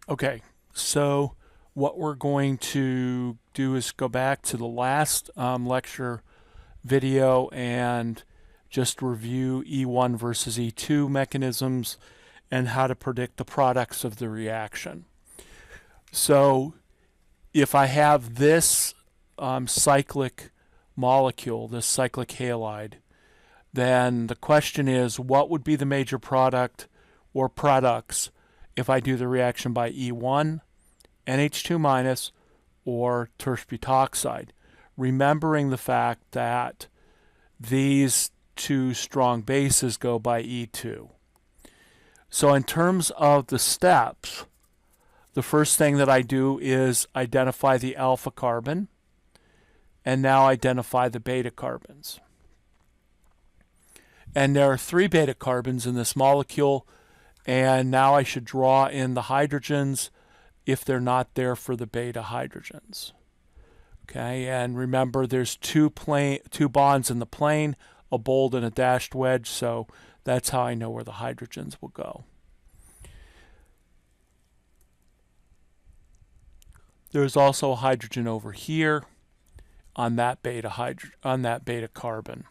Okay, so what we're going to do is go back to the last lecture video and just review E1 versus E2 mechanisms and how to predict the products of the reaction. So if I have this cyclic molecule, this cyclic halide, then the question is, what would be the major product or products if I do the reaction by E1, NH2 minus, or terse butoxide? Remembering the fact that these two strong bases go by E2. So in terms of the steps, the first thing that I do is identify the alpha carbon and now identify the beta carbons. And there are 3 beta carbons in this molecule, and now I should draw in the hydrogens if they're not there for the beta hydrogens. Okay, and remember there's two bonds in the plane, a bold and a dashed wedge, so that's how I know where the hydrogens will go. There's also a hydrogen over here on that beta carbon.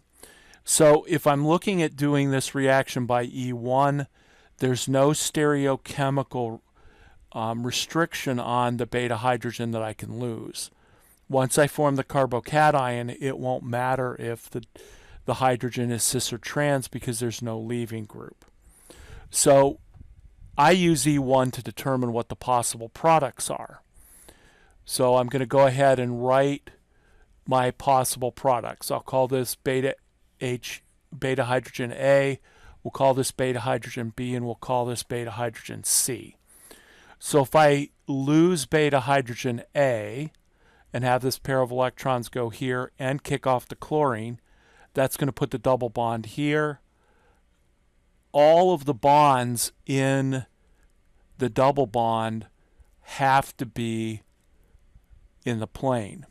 So if I'm looking at doing this reaction by E1, there's no stereochemical restriction on the beta hydrogen that I can lose. Once I form the carbocation, it won't matter if the hydrogen is cis or trans because there's no leaving group. So I use E1 to determine what the possible products are. So I'm going to go ahead and write my possible products. I'll call this beta hydrogen A, we'll call this beta hydrogen B, and we'll call this beta hydrogen C. So if I lose beta hydrogen A and have this pair of electrons go here and kick off the chlorine, that's going to put the double bond here. All of the bonds in the double bond have to be in the plane.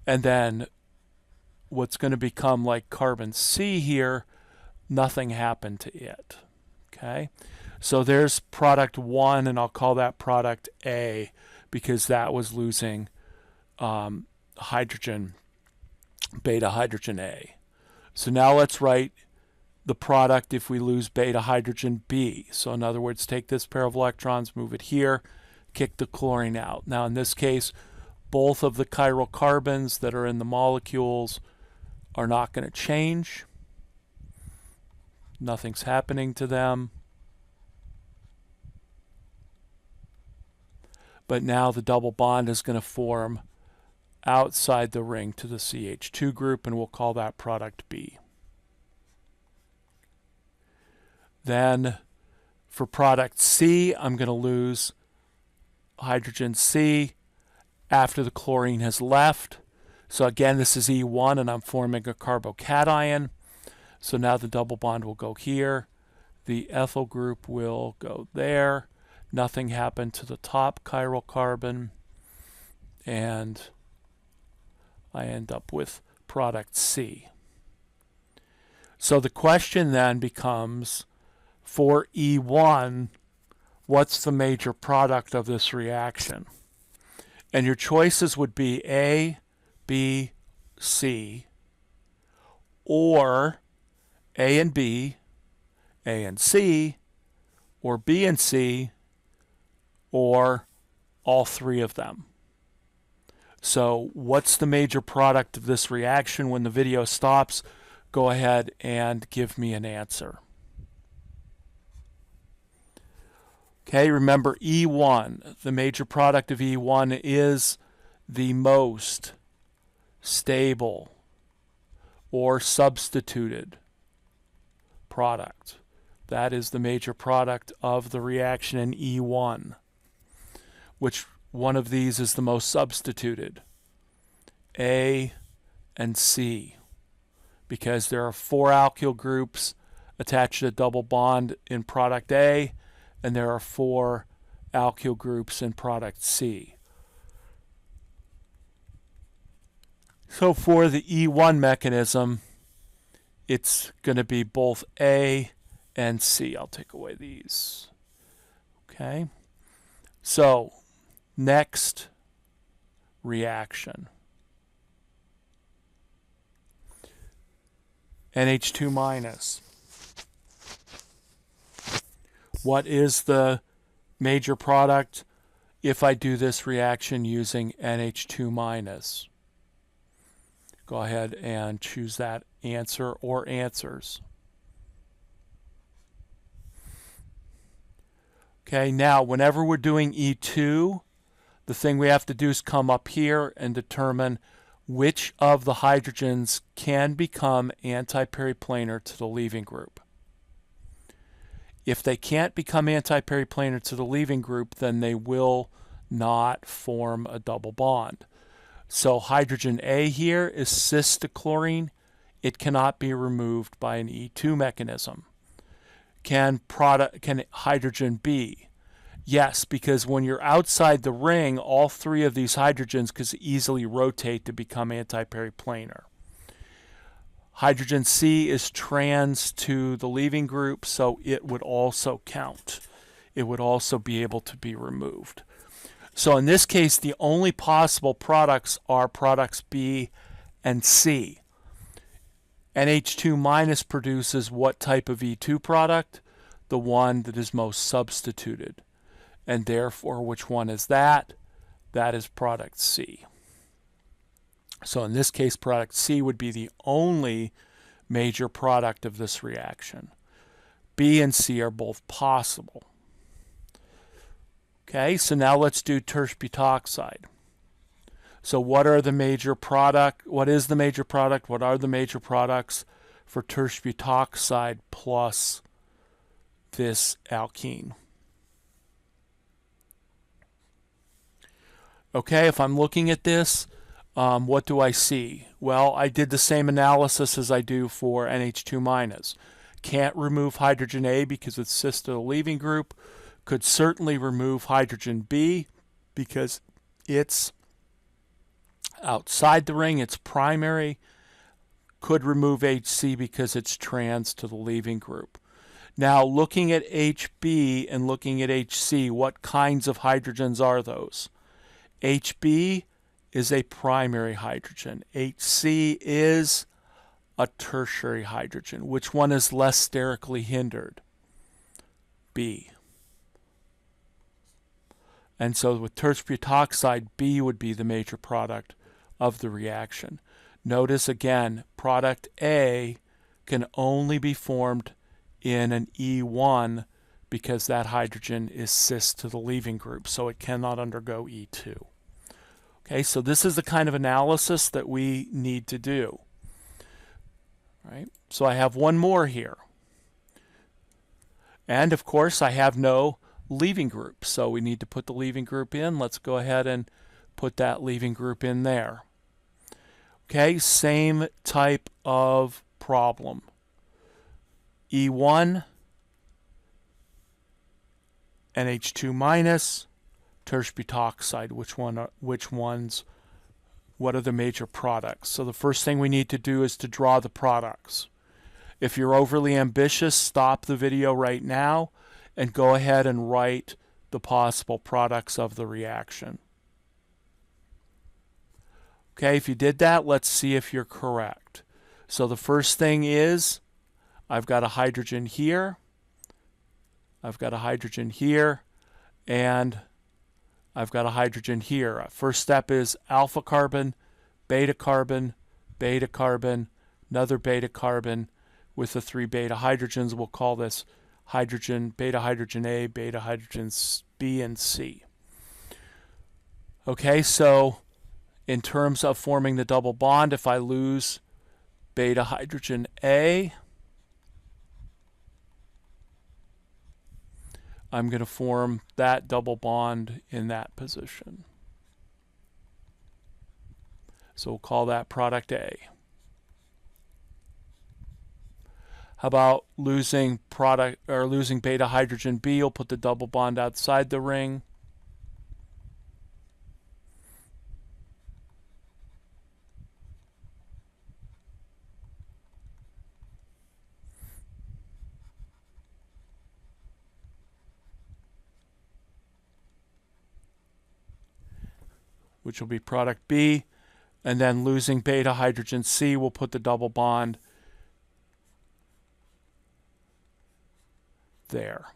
And then what's going to become like carbon C here, nothing happened to it. Okay, so there's product 1, and I'll call that product A because that was losing hydrogen, beta hydrogen A. So now let's write the product if we lose beta hydrogen B. So in other words, take this pair of electrons, move it here, kick the chlorine out. Now in this case, both of the chiral carbons that are in the molecules are not going to change. Nothing's happening to them. But now the double bond is going to form outside the ring to the CH2 group, and we'll call that product B. Then for product C, I'm going to lose hydrogen C after the chlorine has left. So again, this is E1, and I'm forming a carbocation. So now the double bond will go here. The ethyl group will go there. Nothing happened to the top chiral carbon. And I end up with product C. So the question then becomes, for E1, what's the major product of this reaction? And your choices would be A, B, C, or A and B, A and C, or B and C, or all 3 of them. So what's the major product of this reaction? When the video stops, go ahead and give me an answer. Okay, remember E1, the major product of E1 is the most stable or substituted product. That is the major product of the reaction in E1. Which one of these is the most substituted? A and C, because there are 4 alkyl groups attached to a double bond in product A, and there are 4 alkyl groups in product C. So for the E1 mechanism, it's going to be both A and C. I'll take away these. Okay. So, next reaction. NH2 minus. What is the major product if I do this reaction using NH2 minus? Go ahead and choose that answer or answers. Okay, now whenever we're doing E2, the thing we have to do is come up here and determine which of the hydrogens can become antiperiplanar to the leaving group. If they can't become antiperiplanar to the leaving group, then they will not form a double bond. So hydrogen A here is cis to chlorine. It cannot be removed by an E2 mechanism. Can hydrogen B? Yes, because when you're outside the ring, all three of these hydrogens could easily rotate to become antiperiplanar. Hydrogen C is trans to the leaving group, so it would also count. It would also be able to be removed. So in this case, the only possible products are products B and C. NH2 minus produces what type of E2 product? The one that is most substituted. And therefore, which one is that? That is product C. So in this case, product C would be the only major product of this reaction. B and C are both possible. Okay, so now let's do tertiary butoxide. So what are the major product? What is the major product? What are the major products for tertiary butoxide plus this alkene? Okay, if I'm looking at this, what do I see? Well, I did the same analysis as I do for NH2 minus. Can't remove hydrogen A because it's cis to the leaving group. Could certainly remove hydrogen B because it's outside the ring, it's primary. Could remove HC because it's trans to the leaving group. Now, looking at HB and looking at HC, what kinds of hydrogens are those? HB is a primary hydrogen. HC is a tertiary hydrogen. Which one is less sterically hindered? B. And so with tertiary butoxide, B would be the major product of the reaction. Notice again, product A can only be formed in an E1 because that hydrogen is cis to the leaving group, so it cannot undergo E2. Okay, so this is the kind of analysis that we need to do. Right? So I have one more here. And of course I have no leaving group, so we need to put the leaving group in. Let's go ahead and put that leaving group in there. Okay, same type of problem. E1, NH2 minus, tertiary butoxide. What are the major products? So the first thing we need to do is to draw the products. If you're overly ambitious, stop the video right now and go ahead and write the possible products of the reaction. Okay, if you did that, let's see if you're correct. So the first thing is, I've got a hydrogen here, I've got a hydrogen here, and I've got a hydrogen here. First step is alpha carbon, beta carbon, beta carbon, another beta carbon with the 3 beta hydrogens. We'll call this hydrogen, beta hydrogen A, beta hydrogens B and C. Okay, so in terms of forming the double bond, if I lose beta hydrogen A, I'm going to form that double bond in that position. So we'll call that product A. How about losing beta hydrogen B? You'll put the double bond outside the ring. which will be product B, and then losing beta hydrogen C, we'll put the double bond there.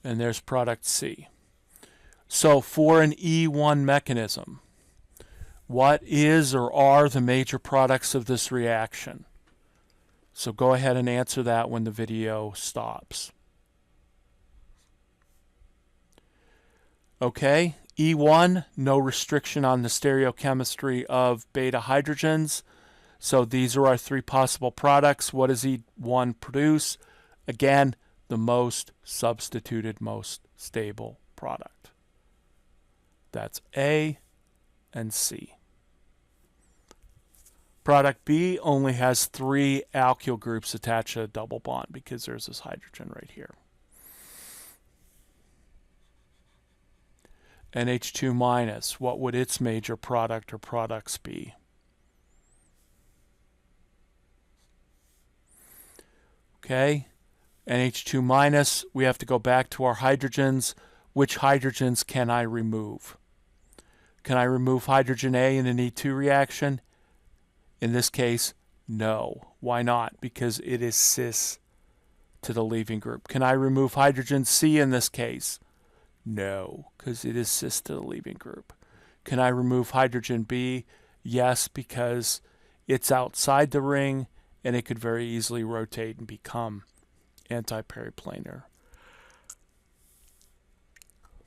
And there's product C. So for an E1 mechanism, what is or are the major products of this reaction? So go ahead and answer that when the video stops. Okay, E1, no restriction on the stereochemistry of beta hydrogens. So these are our three possible products. What does E1 produce? Again, the most substituted, most stable product. That's A and C. Product B only has 3 alkyl groups attached to a double bond because there's this hydrogen right here. NH2 minus, what would its major product or products be? Okay, NH2 minus, we have to go back to our hydrogens. Which hydrogens can I remove? Can I remove hydrogen A in an E2 reaction? In this case, no. Why not? Because it is cis to the leaving group. Can I remove hydrogen C in this case? No, because it is cis to the leaving group. Can I remove hydrogen B? Yes, because it's outside the ring and it could very easily rotate and become anti-periplanar.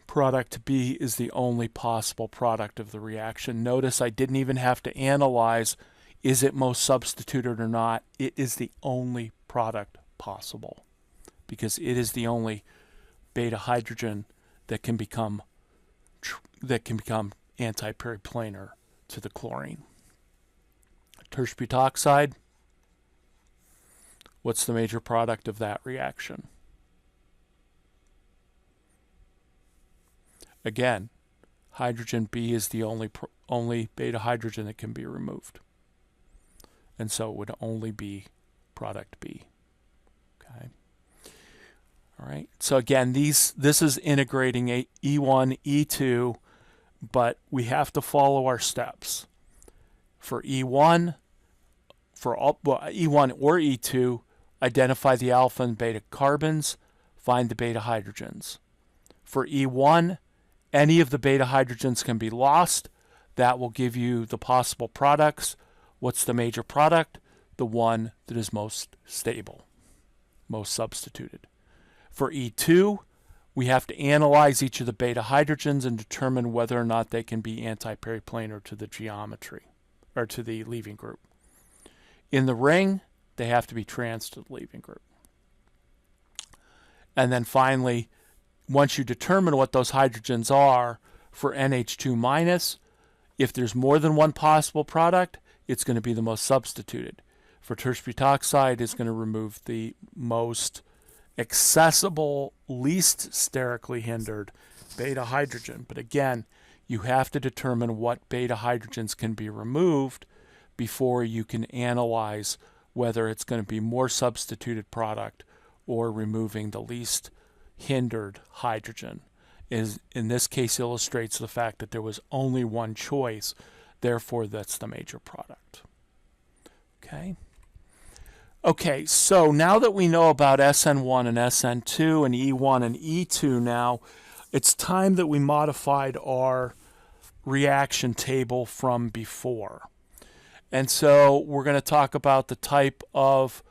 Product B is the only possible product of the reaction. Notice I didn't even have to analyze, is it most substituted or not? It is the only product possible because it is the only beta hydrogen that can become anti-periplanar to the chlorine. Tertiary butoxide, what's the major product of that reaction? Again, hydrogen B is the only beta hydrogen that can be removed. And so it would only be product B. Okay. All right. So again, this is integrating a E1, E2, but we have to follow our steps. For E1, E1 or E2, identify the alpha and beta carbons, find the beta hydrogens. For E1, any of the beta hydrogens can be lost. That will give you the possible products. What's the major product? The one that is most stable, most substituted. For E2, we have to analyze each of the beta hydrogens and determine whether or not they can be anti-periplanar to the geometry, or to the leaving group. In the ring, they have to be trans to the leaving group. And then finally, once you determine what those hydrogens are, for NH2 minus, if there's more than one possible product, it's going to be the most substituted. For tertiary butoxide, it's going to remove the most accessible, least sterically hindered beta hydrogen. But again, you have to determine what beta hydrogens can be removed before you can analyze whether it's going to be more substituted product or removing the least hindered hydrogen. In this case illustrates the fact that there was only one choice, therefore that's the major product. Okay, so now that we know about SN1 and SN2 and E1 and E2 now, it's time that we modified our reaction table from before. And so we're going to talk about the type of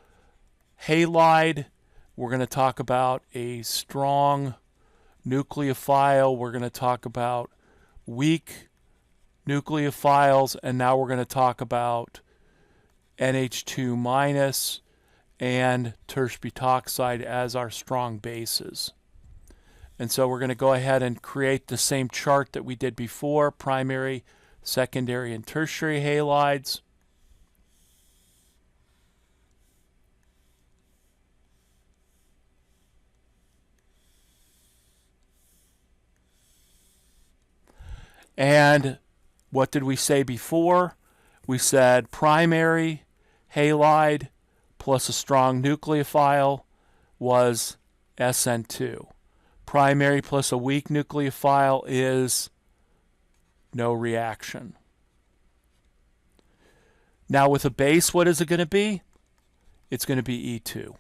halide. We're going to talk about a strong nucleophile. We're going to talk about weak nucleophiles. And now we're going to talk about NH2 minus and tertiary butoxide as our strong bases. And so we're going to go ahead and create the same chart that we did before, primary, secondary, and tertiary halides. And What did we say before? We said primary halide plus a strong nucleophile was SN2. Primary plus a weak nucleophile is no reaction. Now with a base, what is it going to be? It's going to be E2.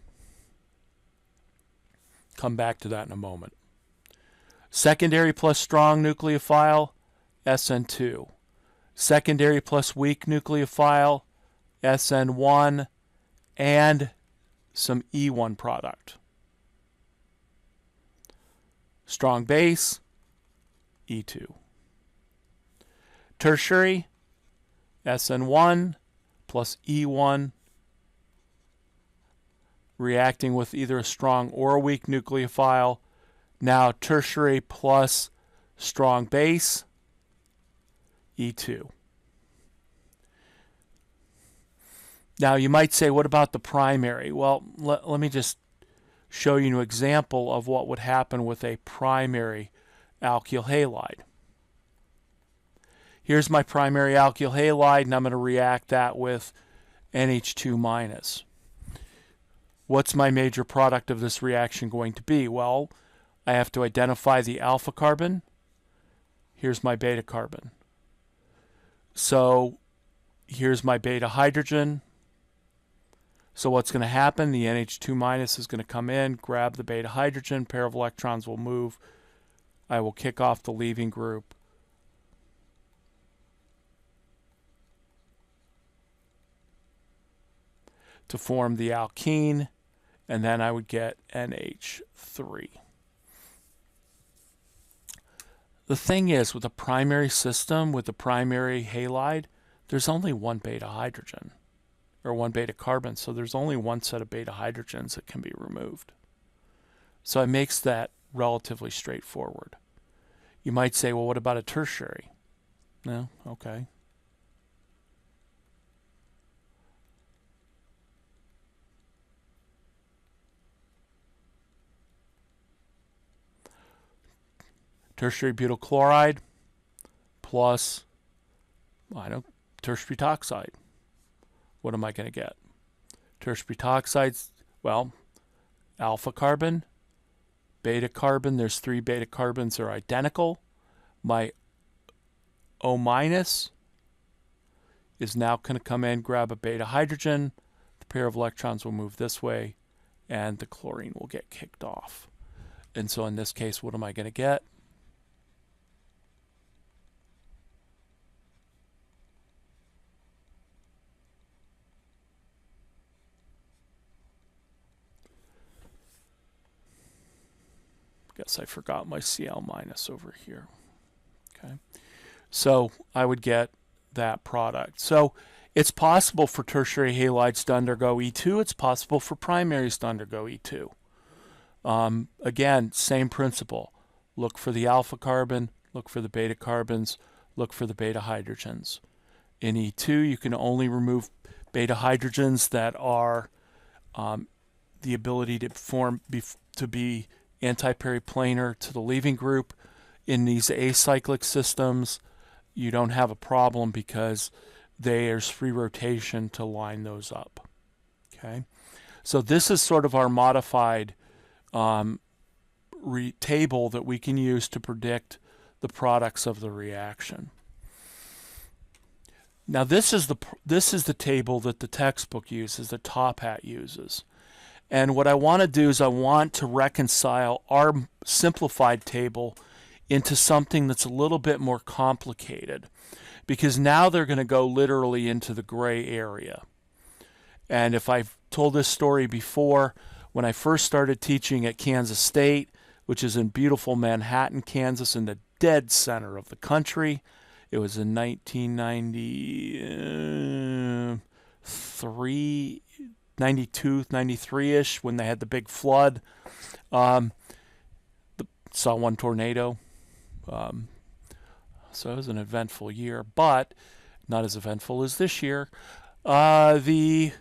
Come back to that in a moment. Secondary plus strong nucleophile, SN2. Secondary plus weak nucleophile, SN1, and some E1 product. Strong base, E2. Tertiary, SN1 plus E1 reacting with either a strong or a weak nucleophile. Now tertiary plus strong base, E2. Now you might say, what about the primary? Well, let me just show you an example of what would happen with a primary alkyl halide. Here's my primary alkyl halide, and I'm going to react that with NH2 minus. What's my major product of this reaction going to be? Well, I have to identify the alpha carbon. Here's my beta carbon. So here's my beta hydrogen. So what's going to happen? The NH2 minus is going to come in, grab the beta hydrogen, pair of electrons will move. I will kick off the leaving group. To form the alkene, and then I would get NH3. The thing is, with a primary system, with the primary halide, there's only one beta hydrogen, or one beta carbon, so there's only one set of beta hydrogens that can be removed. So it makes that relatively straightforward. You might say, well, what about a tertiary? No? Okay. Tertiary butyl chloride plus, tertiary butoxide. What am I going to get? Tertiary butoxides, well, alpha carbon, beta carbon. There's 3 beta carbons that are identical. My O minus is now going to come in, grab a beta hydrogen. The pair of electrons will move this way, and the chlorine will get kicked off. And so in this case, what am I going to get? Guess I forgot my Cl minus over here. Okay, so I would get that product. So it's possible for tertiary halides to undergo E2. It's possible for primaries to undergo E2. Again, same principle. Look for the alpha carbon, look for the beta carbons, look for the beta hydrogens. In E2, you can only remove beta hydrogens that are the ability to be antiperiplanar to the leaving group. In these acyclic systems, you don't have a problem because there's free rotation to line those up. Okay, so this is sort of our modified table that we can use to predict the products of the reaction. Now this is the table that the textbook uses, the Top Hat uses. And what I want to do is I want to reconcile our simplified table into something that's a little bit more complicated, because now they're going to go literally into the gray area. And if I've told this story before, when I first started teaching at Kansas State, which is in beautiful Manhattan, Kansas, in the dead center of the country, it was in 1993, 92, 93-ish, when they had the big flood. Saw one tornado. So it was an eventful year, but not as eventful as this year. We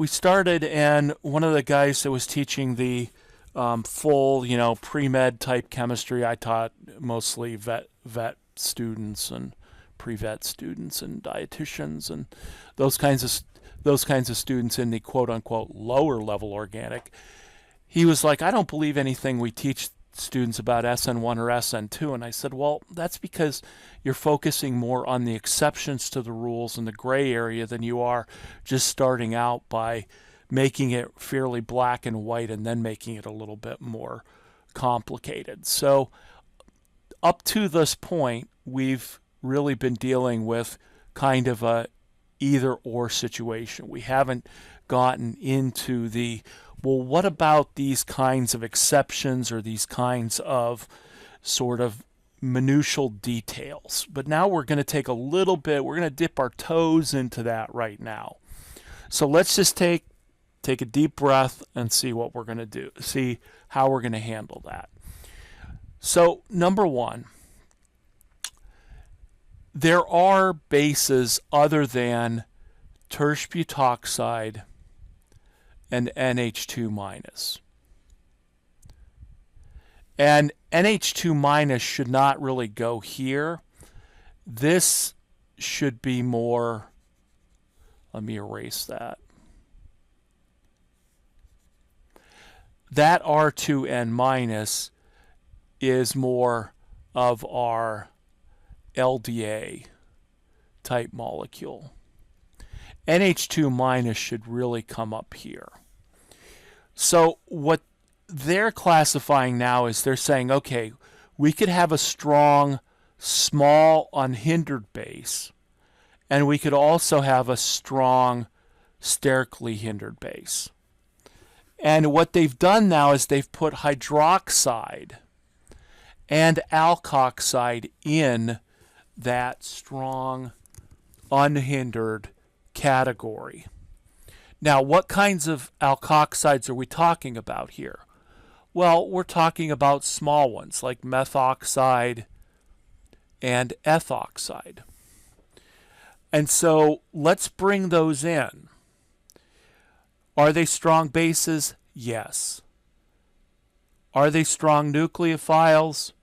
started, and one of the guys that was teaching the full, pre-med type chemistry, I taught mostly vet students and pre-vet students and dietitians and those kinds of students in the quote-unquote lower level organic. He was like, I don't believe anything we teach students about SN1 or SN2. And I said, well, that's because you're focusing more on the exceptions to the rules and the gray area than you are just starting out by making it fairly black and white and then making it a little bit more complicated. So up to this point, we've really been dealing with kind of a either or situation. We haven't gotten into the, well, what about these kinds of exceptions or these kinds of sort of minutial details? But now we're going to take a little bit, we're going to dip our toes into that right now. So let's just take a deep breath and see what we're going to do, see how we're going to handle that. So number one, there are bases other than tertiary butoxide and NH2 minus. And NH2 minus should not really go here. This should be more, let me erase that. That R2N minus is more of our LDA type molecule. NH2 minus should really come up here. So what they're classifying now is they're saying, okay, we could have a strong, small, unhindered base, and we could also have a strong, sterically hindered base. And what they've done now is they've put hydroxide and alkoxide in that strong, unhindered category. Now, what kinds of alkoxides are we talking about here? Well, we're talking about small ones like methoxide and ethoxide. And so let's bring those in. Are they strong bases? Yes. Are they strong nucleophiles?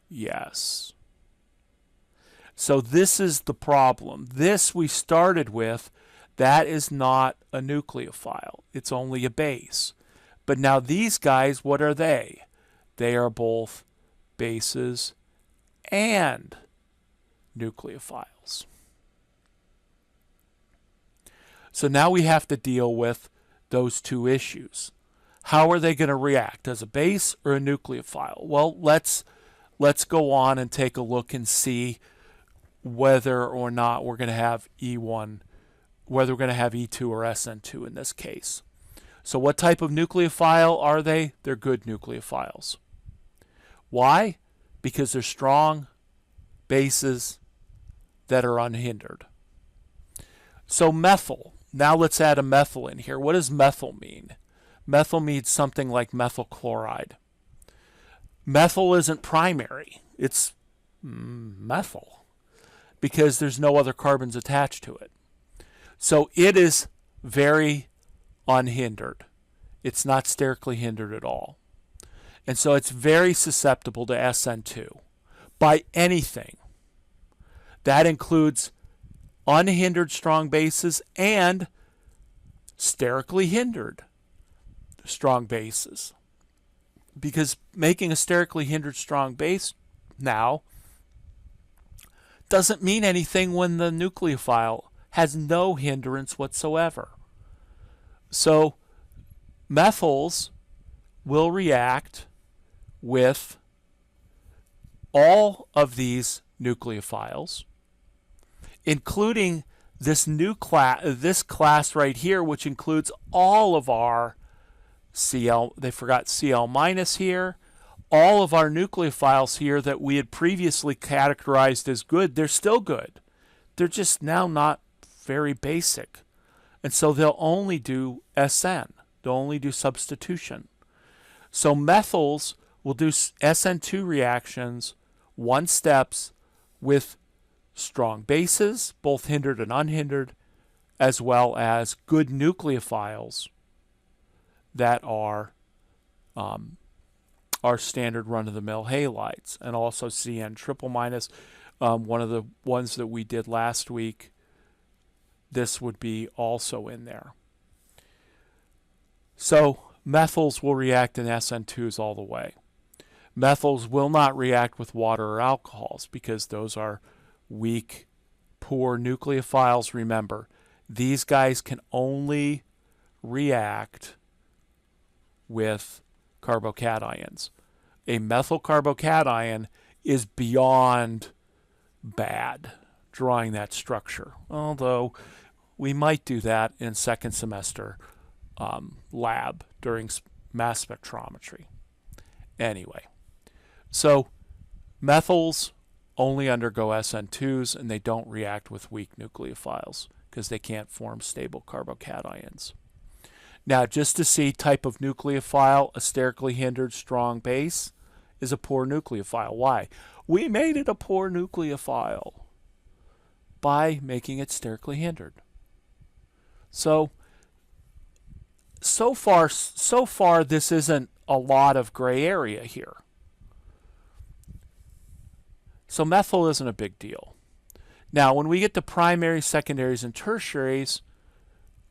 Yes. So this is the problem. This we started with, that is not a nucleophile. It's only a base. But now these guys, what are they? They are both bases and nucleophiles. So now we have to deal with those two issues. How are they going to react, as a base or a nucleophile? Well, let's go on and take a look and see whether or not we're going to have E1, whether we're going to have E2 or SN2 in this case. So what type of nucleophile are they? They're good nucleophiles. Why? Because they're strong bases that are unhindered. So methyl. Now let's add a methyl in here. What does methyl mean? Methyl means something like methyl chloride. Methyl isn't primary. It's methyl because there's no other carbons attached to it. So it is very unhindered. It's not sterically hindered at all. And so it's very susceptible to SN2 by anything. That includes unhindered strong bases and sterically hindered strong bases. Because making a sterically hindered strong base now doesn't mean anything when the nucleophile has no hindrance whatsoever. So methyls will react with all of these nucleophiles, including this new class, this class right here, which includes all of our Cl, they forgot Cl minus here, all of our nucleophiles here that we had previously categorized as good, they're still good. They're just now not very basic. And so they'll only do SN. They'll only do substitution. So methyls will do SN2 reactions, one steps, with strong bases, both hindered and unhindered, as well as good nucleophiles that are our standard run-of-the-mill halides, and also CN triple minus. one of the ones that we did last week, this would be also in there. So methyls will react in SN2s all the way. Methyls will not react with water or alcohols because those are weak, poor nucleophiles. Remember, these guys can only react with carbocations. A methyl carbocation is beyond bad, drawing that structure. Although we might do that in second semester lab during mass spectrometry. Anyway, so methyls only undergo SN2s and they don't react with weak nucleophiles because they can't form stable carbocations. Now, just to see type of nucleophile, a sterically hindered strong base is a poor nucleophile. Why? We made it a poor nucleophile by making it sterically hindered. So far, this isn't a lot of gray area here. So methyl isn't a big deal. Now, when we get to primaries, secondaries, and tertiaries,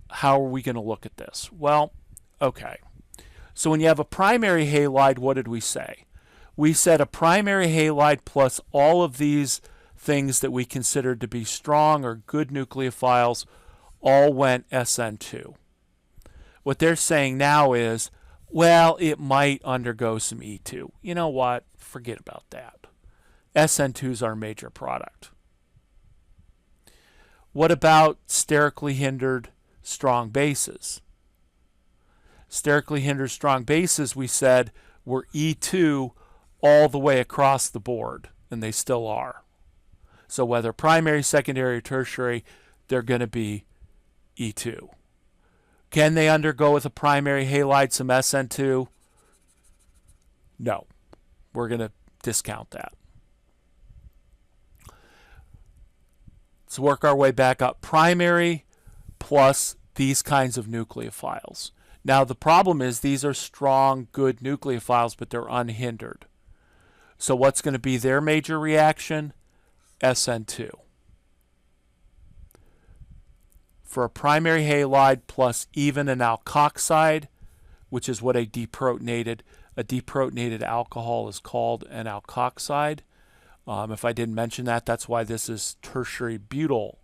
how are we going to look at this? Well, okay. So when you have a primary halide, what did we say? We said a primary halide plus all of these things that we considered to be strong or good nucleophiles all went SN2. What they're saying now is, well, it might undergo some E2. You know what? Forget about that. SN2 is our major product. What about sterically hindered strong bases? Sterically hindered strong bases, we said, were E2 all the way across the board, and they still are. So whether primary, secondary, or tertiary, they're going to be E2. Can they undergo with a primary halide some SN2? No. We're going to discount that. Let's work our way back up. Primary plus these kinds of nucleophiles. Now the problem is these are strong, good nucleophiles, but they're unhindered. So what's going to be their major reaction? SN2. For a primary halide plus even an alkoxide, which is what a deprotonated alcohol is called an alkoxide. If I didn't mention that, that's why this is tertiary butyl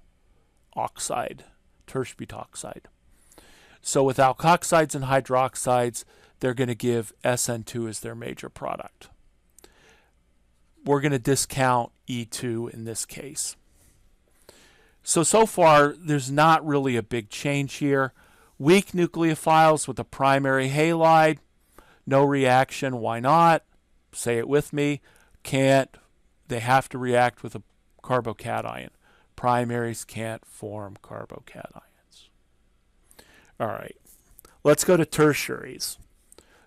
oxide, tertiary-butoxide. So with alkoxides and hydroxides, they're going to give SN2 as their major product. We're going to discount E2 in this case. So far, there's not really a big change here. Weak nucleophiles with a primary halide, no reaction. Why not? Say it with me. Can't. They have to react with a carbocation. Primaries can't form carbocations. All right. Let's go to tertiaries.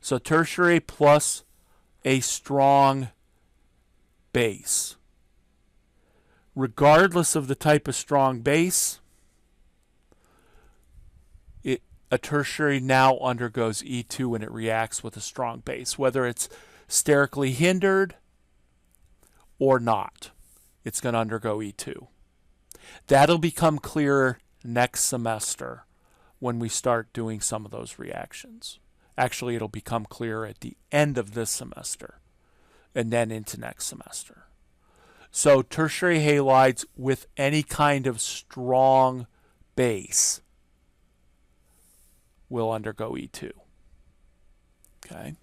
So tertiary plus a strong base. Regardless of the type of strong base, a tertiary now undergoes E2 when it reacts with a strong base, whether it's sterically hindered or not. It's going to undergo E2. That'll become clearer next semester when we start doing some of those reactions. Actually, it'll become clearer at the end of this semester and then into next semester. So tertiary halides with any kind of strong base will undergo E2. Okay.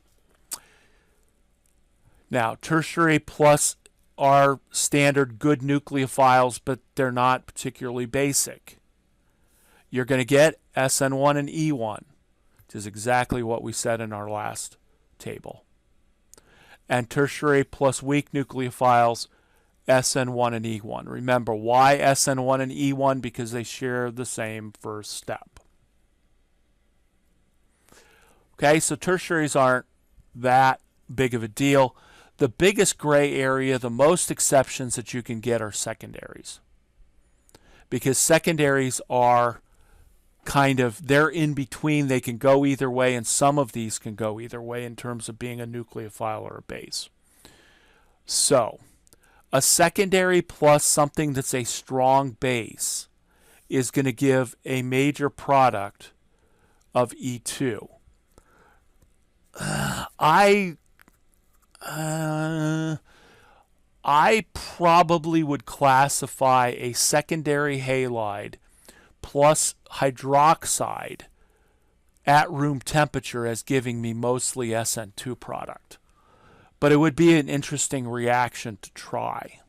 Now, tertiary plus are standard good nucleophiles, but they're not particularly basic. You're going to get SN1 and E1, which is exactly what we said in our last table. And tertiary plus weak nucleophiles, SN1 and E1. Remember, why SN1 and E1? Because they share the same first step. Okay, so tertiaries aren't that big of a deal. The biggest gray area, the most exceptions that you can get are secondaries. Because secondaries are they're in between. They can go either way, and some of these can go either way in terms of being a nucleophile or a base. So, A secondary plus something that's a strong base is going to give a major product of E2. I probably would classify a secondary halide plus hydroxide at room temperature as giving me mostly SN2 product. But it would be an interesting reaction to try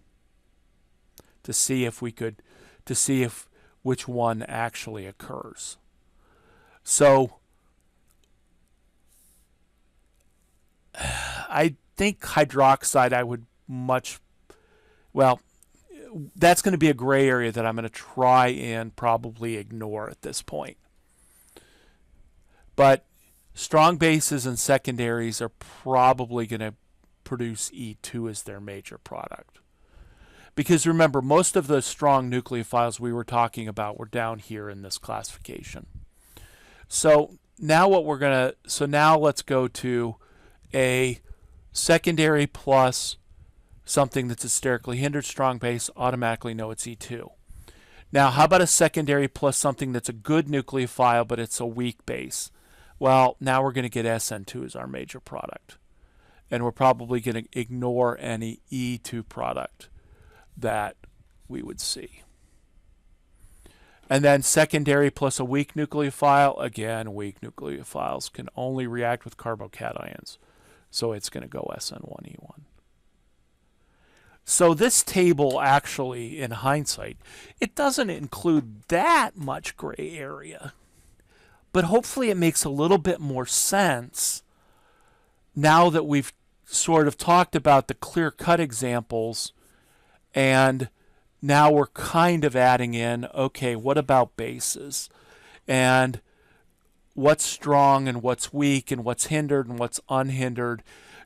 to see if we could, to see if which one actually occurs. So I think hydroxide I would well, that's going to be a gray area that I'm going to try and probably ignore at this point. But strong bases and secondaries are probably going to produce E2 as their major product. Because remember, most of the strong nucleophiles we were talking about were down here in this classification. So now now let's go to a secondary plus something that's a sterically hindered strong base, automatically know it's E2. Now, how about a secondary plus something that's a good nucleophile, but it's a weak base? Well, now we're going to get SN2 as our major product. And we're probably going to ignore any E2 product that we would see. And then secondary plus a weak nucleophile. Again, weak nucleophiles can only react with carbocations. So it's going to go SN1E1. So this table actually, in hindsight, it doesn't include that much gray area. But hopefully it makes a little bit more sense now that we've sort of talked about the clear-cut examples, and now we're kind of adding in, okay, what about bases? And what's strong and what's weak and what's hindered and what's unhindered.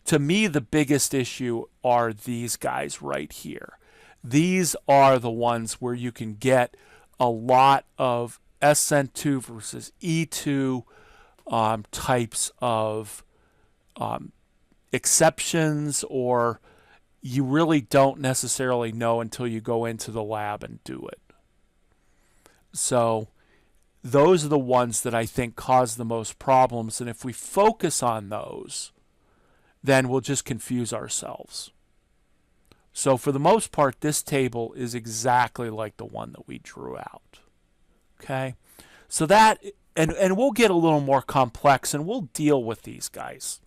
To me, the biggest issue are these guys right here. These are the ones where you can get a lot of SN2 versus E2 types of exceptions, or you really don't necessarily know until you go into the lab and do it. So those are the ones that I think cause the most problems, and if we focus on those, then we'll just confuse ourselves. So for the most part, this table is exactly like the one that we drew out. Okay? So that, and we'll get a little more complex, and we'll deal with these guys.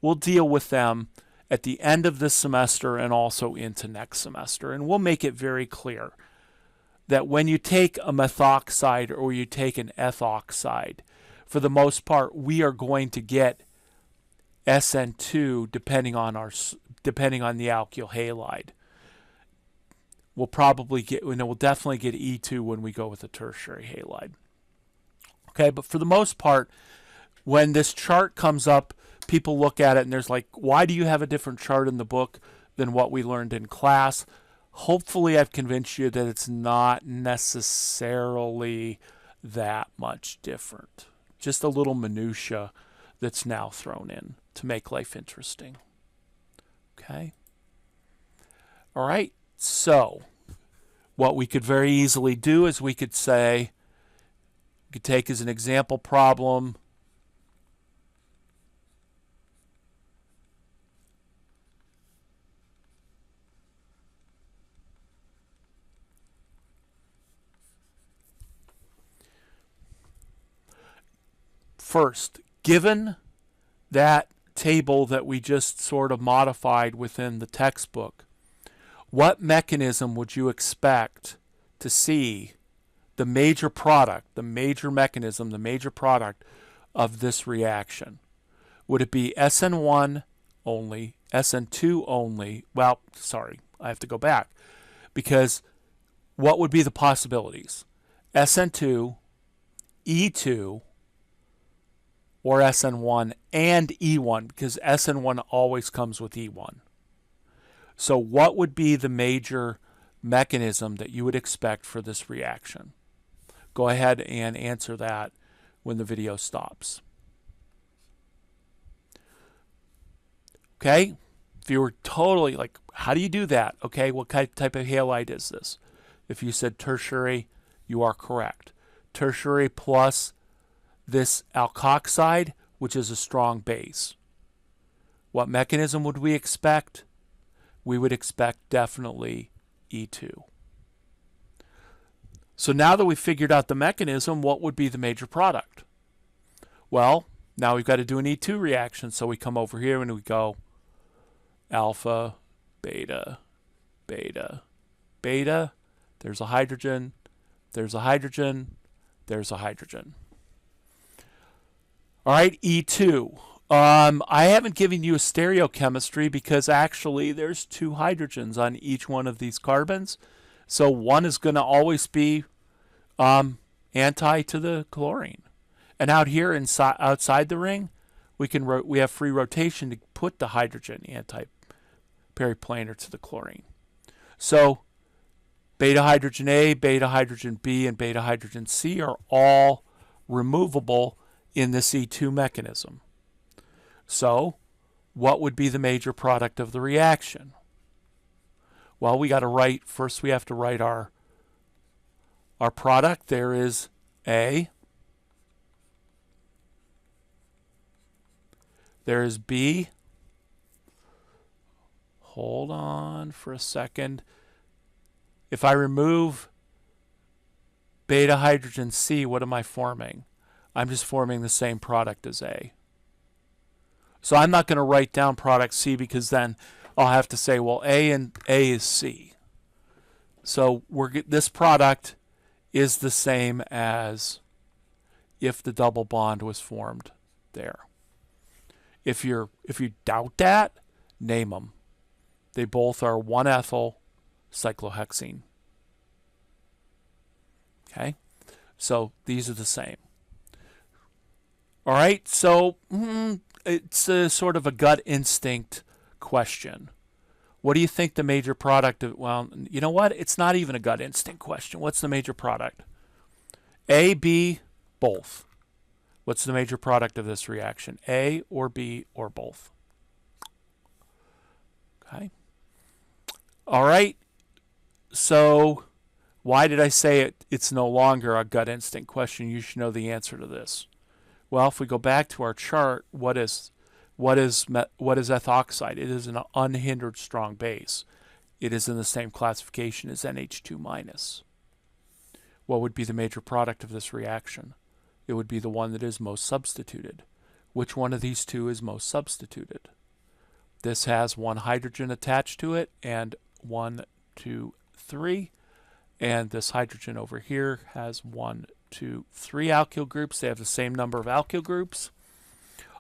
We'll deal with them at the end of this semester and also into next semester. And we'll make it very clear that when you take a methoxide or you take an ethoxide, for the most part, we are going to get SN2 depending on the alkyl halide. We'll probably get, we'll definitely get E2 when we go with a tertiary halide. Okay, but for the most part, when this chart comes up, people look at it and there's like, why do you have a different chart in the book than what we learned in class? Hopefully I've convinced you that it's not necessarily that much different. Just a little minutia that's now thrown in to make life interesting. Okay? All right, so what we could very easily do is we could say, we could take as an example problem, first, given that table that we just sort of modified within the textbook, what mechanism would you expect to see the major product, the major mechanism, the major product of this reaction? Would it be SN1 only, SN2 only? Well, sorry, I have to go back, because what would be the possibilities? SN2, E2, or SN1 and E1, because SN1 always comes with E1. So what would be the major mechanism that you would expect for this reaction? Go ahead and answer that when the video stops. Okay, If you were totally like, how do you do that? Okay, what type of halide is this? If you said tertiary, you are correct. Tertiary plus this alkoxide, which is a strong base. What mechanism would we expect? We would expect definitely E2. So now that we've figured out the mechanism, what would be the major product? Well, now we've got to do an E2 reaction. So we come over here and we go alpha, beta, beta, beta. There's a hydrogen, there's a hydrogen, there's a hydrogen. All right, E2. I haven't given you a stereochemistry because actually there's 2 hydrogens on each one of these carbons. So one is going to always be anti to the chlorine. And out here outside the ring, we have free rotation to put the hydrogen anti-periplanar to the chlorine. So beta hydrogen A, beta hydrogen B, and beta hydrogen C are all removable in this E2 mechanism. So what would be the major product of the reaction? Well, we got to write, first we have to write our product. There is A, there is B. Hold on for a second. If I remove beta hydrogen C, what am I forming? I'm just forming the same product as A. So I'm not going to write down product C because then I'll have to say, well, A and A is C. So this product is the same as if the double bond was formed there. If you doubt that, name them. They both are 1-ethyl cyclohexene. Okay, so these are the same. All right, so it's a sort of a gut instinct question. What do you think the major product of, well, you know what? It's not even a gut instinct question. What's the major product? A, B, both. What's the major product of this reaction? A or B or both? Okay. All right. So why did I say it's no longer a gut instinct question? You should know the answer to this. Well, if we go back to our chart, what is ethoxide? It is an unhindered strong base. It is in the same classification as NH2-. What would be the major product of this reaction? It would be the one that is most substituted. Which one of these two is most substituted? This has 1 hydrogen attached to it, and 1, 2, 3. And this hydrogen over here has 1, 2, 3 alkyl groups. They have the same number of alkyl groups.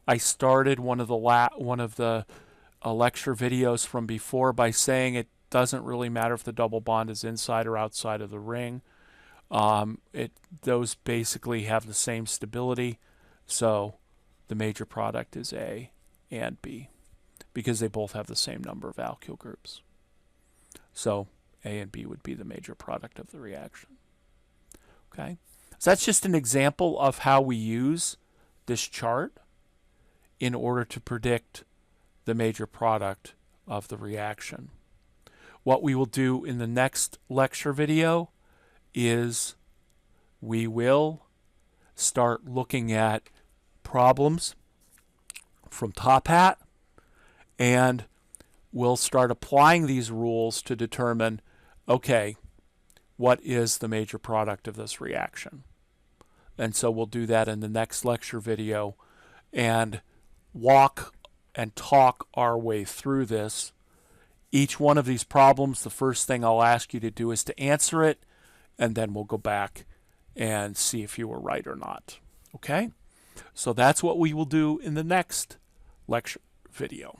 I started one of the lecture videos from before by saying it doesn't really matter if the double bond is inside or outside of the ring. Those basically have the same stability. So the major product is A and B because they both have the same number of alkyl groups. So A and B would be the major product of the reaction. Okay, so that's just an example of how we use this chart in order to predict the major product of the reaction. What we will do in the next lecture video is we will start looking at problems from Top Hat, and we'll start applying these rules to determine, okay, what is the major product of this reaction? And so we'll do that in the next lecture video and walk and talk our way through this. Each one of these problems, the first thing I'll ask you to do is to answer it, and then we'll go back and see if you were right or not. Okay? So that's what we will do in the next lecture video.